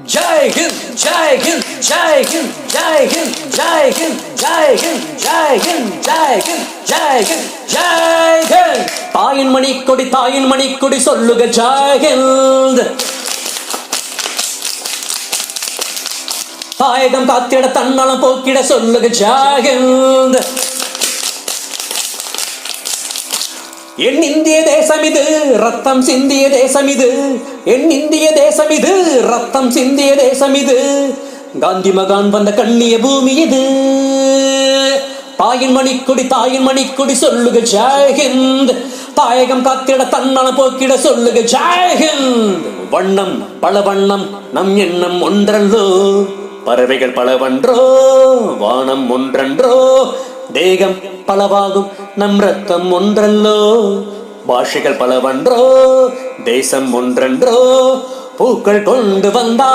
जय हिंद जय हिंद जय हिंद जय हिंद जय हिंद जय हिंद जय हिंद जय हिंद जय हिंद जय हिंद ताயின் மணிக்கொடி சொல்லுக ஜெய் ஹிந்த் தாயகம் காத்திட தன்னலம் போக்கிட சொல்லுக ஜெய் ஹிந்த் என் இந்திய தேசம் இது ரத்தம் சிந்திய தேசம் இது என் இந்திய தேசம் இது ரத்தம் சிந்திய தேசம் இது காந்தி மகான் வந்த கண்ணிய பூமி இது தாயின் மணிக்கொடி சொல்லுக ஜெய் ஹிந்த் தாயகம் காத்திட தன்னலம் போக்கிட சொல்லுக ஜெய் ஹிந்த் வண்ணம் பல வண்ணம் நம் எண்ணம் ஒன்றல்லோ பறவைகள் பலவன்றோ வானம் ஒன்றன்றோ தேகம் பலவாகும் நம் ரத்தம் ஒன்றல்லோ பாஷைகள் பலவன்றோ தேசம் ஒன்றன்றோ பூக்கள் கொண்டு வந்தார்